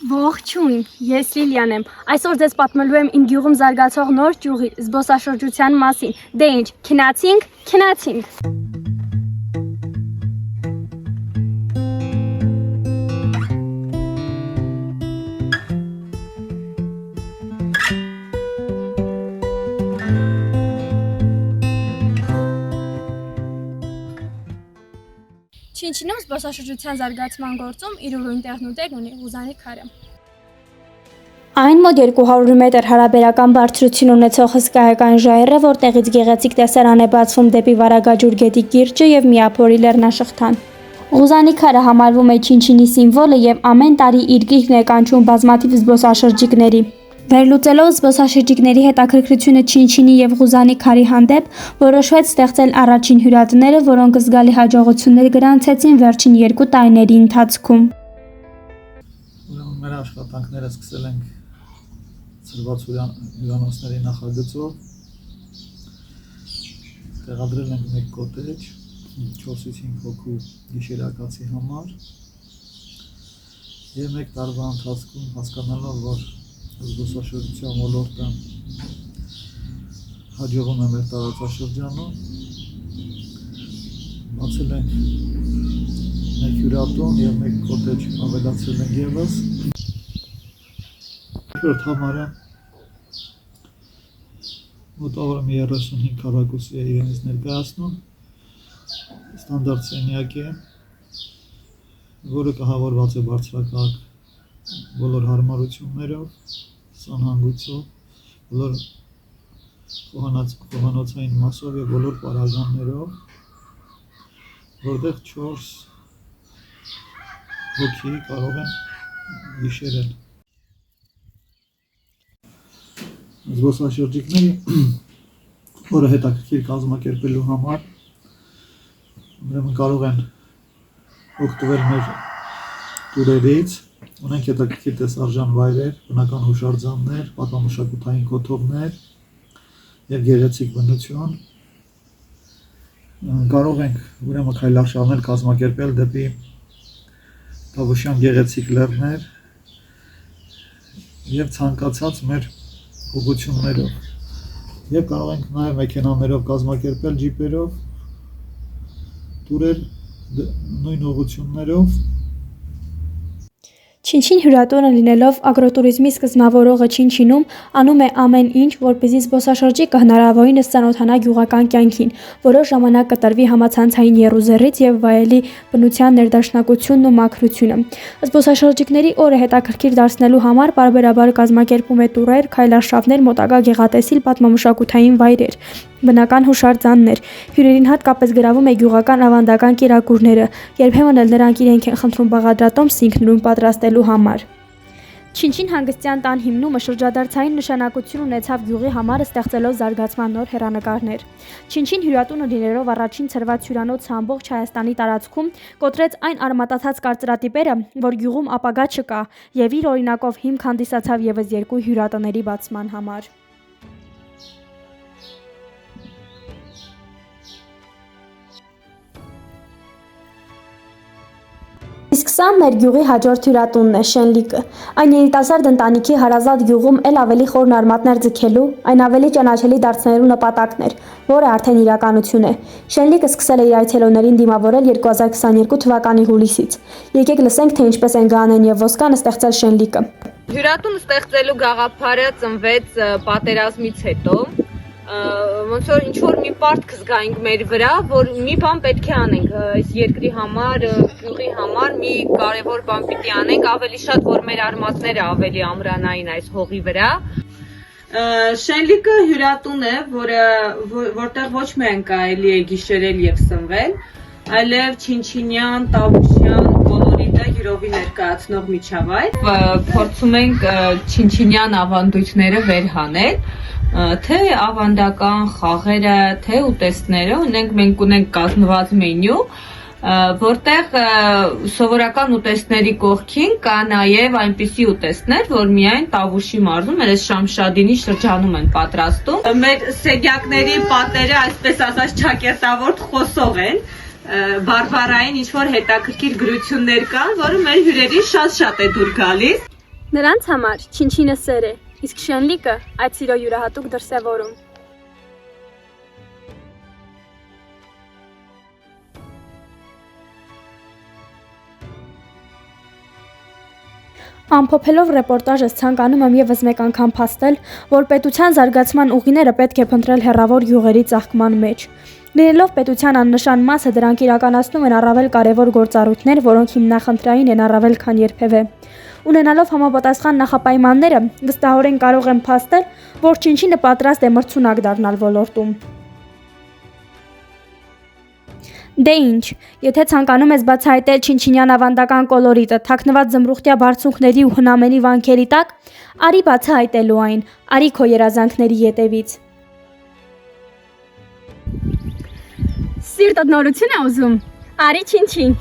Ողջույն, ես Լիլիան եմ։ Այսօր ձեզ պատմելու եմ իմ գյուղում զարգացող նոր ճյուղի զբոսաշրջության մասին։ Դե ինչ, քնացինք։ Չինչինում զբոսաշրջության զարգացման գործում իր ուրույն տեղն ու տեղն ունի Ղուզանի քարը։ Այն մոտ 200 մետր հարաբերական բարձրություն ունեցող հսկայական ժայռ է, որտեղից գեղեցիկ տեսարան է բացվում դեպի Վարագաջուր գետի կիրճը եւ Միափորի լեռնաշղթան։ Ղուզանի քարը համարվում է Չինչինի սիմվոլը եւ ամեն տարի իր գիրկն է կանչում բազմաթիվ զբոսաշրջիկների։ Վերլուծելով զբոսաշրջիկների հետաքրքրությունը Չինչինի եւ Ղուզանի քարի հանդեպ, որոշվեց ստեղծել առաջին հյուրատները, որոնք զգալի հաջողություններ գրանցեցին վերջին 2 տարիների ընթացքում։ Մեր աշխատանքները սկսել ենք ծրված հյուրանոցների նախագծով, տեղադրել ենք մեկ կոտեջ 4-ից 5 հոգու գիշերակացի համար եւ մեկ տարվա ընթացքում հասկանալով, որ զբոսաշրջության ոլորտը հաջողում է մեր տարածաշրջանում, բացել ենք մեկ հյուրատուն եւ մեկ կոտեջ ավելացրել ենք եւս։ Երկրորդ համարը մոտավորը 35 քառակուսի է իրենից ներկայացնում, ստանդարտ սենյակ է, որը կահավորված է բարձրակարգ բոլոր հարմարություններով, սանհանգույցով, բոլոր խոհանոցային մասով եւ բոլոր պարագաներով, որտեղ 4 հոգի կարող են գիշերել։ Զբոսաշրջիկների որը հետաքրքիր կազմակերպելու համար ուրեմն կարող են օգտվել մեր տուրերից, ունենք հետաքրքիր տեսարժան վայրեր, բնական հուշարձաններ, պատմամշակութային կոթողներ եւ գեղեցիկ բնություն։ Կարող ենք ուրեմն քայլարշավներ կազմակերպել դեպի Տավուշյան գեղեցիկ լեռներ եւ ցանկացած մեր ուղղություններով։ Եվ կարող ենք նաեւ մեքենաներով կազմակերպել ջիպերով տուրեր նույն ուղղություններով։ Չինչին հյուրատունը լինելով ագրոտուրիզմի սկզբնավորողը Չինչինում անում է ամեն ինչ, որպեսզի զբոսաշրջիկը հնարավորինս ծանոթանա գյուղական կյանքին, որոշ ժամանակ կտրվի համացանցային եռուզեռից եւ վայելի բնության ներդաշնակությունն ու մաքրությունը։ Զբոսաշրջիկների օրը հետաքրքիր դարձնելու համար պարբերաբար կազմակերպում է տուրեր, քայլարշավներ, մոտակա գեղատեսիլ պատմամշակութային վայրեր, բնական հուշարձաններ։ Հյուրերին հատկապես գրավում է գյուղական ավանդական կերակուրները, երբեմն էլ նրանք իրենք են խնդրում բաղադրատոմս ինքնուրույն պատրաստելու համար։ Չինչին հանգստյան տան հիմնումը շրջադարձային նշանակություն ունեցավ գյուղի համար ստեղծելով զարգացման նոր հեռանկարներ։ Չինչին հյուրատունը լինելով առաջին ցրված հյուրանոցը ամբողջ Հայաստանի տարածքում կոտրեց այն արմատացած կարծրատիպերը, որ գյուղում ապագա չկա, եւ իր օրինակով հիմք հանդիսացավ եւս 2 հյուրատների բացման համար։ Իսկ սա մեր գյուղի հաջորդ հյուրատունն է, Շենլիկը։ Այն երիտասարդ ընտանիքի հարազատ գյուղում էլ ավելի խորն արմատներ ձգելու, այն ավելի ճանաչելի դարձնելու նպատակն էր, որը արդեն իրականություն է։ Շենլիկը սկսել է իր այցելուներին դիմավորել 2022 թվականի հուլիսից։ Եկեք լսենք, թե ինչպես են Գանեն եւ Ոսկան ստեղծել Շենլիկը։ Հյուրատուն ստեղծելու գաղափարը ծնվեց պատերազմից հետո։ Ոնց որ ինչ որ մի պարտք զգայինք մեր վրա, որ մի բան պետք է անենք այս երկրի համար, գյուղի համար, մի կարևոր բան պիտի անենք, ավելի շատ որ մեր արմատները ավելի ամրանային այս հողի վրա։ Շենլիկը հյուրատուն է, որտեղ ոչ միայն կարելի է գիշերել եւ սնվել, այլև Չինչինյան, Տավուշյան կոլորիտը յուրովի ներկայացնող միջավայր։ Փորձում ենք չինչինյան ավանդույթները վերհանել, թե ավանդական խաղերը, թե ուտեստները, մենք ունենք կազմված մենյու, որտեղ սովորական ուտեստների կողքին կա նաև այնպիսի ուտեստներ, որ միայն Տավուշի մարզում, մեր Շամշադինի շրջանում են պատրաստում։ Մեր սեգյակների պատերը, այսպես ասած, ճակերտավոր խոսող են, բարբարային ինչ-որ հետաքրքիր գրություններ կան, որը մեր հյուրերին շատ է դուր գալիս։ Նրանց համար չինչինը սեր է, իսկ շենլիկը այդ սիրո յուրահատուկ դրսևորում։ Ամփոփելով ռեպորտաժս ցանկանում եմ եւս մեկ անգամ փաստել, որ պետության զարգացման ուղիները պետք է փնտրել հեռավոր գյուղերի ծաղկման մեջ։ Լինելով պետության աննշան մասը, դրանք իրականացնում են առավել կարևոր գործառույթներ, որոնք հիմնախնդրային են առավել քան երբևէ։ Ունենալով համապատասխան նախապայմանները, վստահորեն կարող եմ փաստել, որ Չինչինը պատրաստ է մրցունակ դառնալ ոլորտում։ Դե ինչ, եթե ցանկանում ես բացահայտել չինչինյան ավանդական կոլորիտը, թաքնված զմրուխտյա բարձունքների ու հնամենի վանքերի տակ, արի բացահայտելու այն, արի քո երազանքների ետևից։ Սիրտդ նորություն է ուզում, արի չինչին։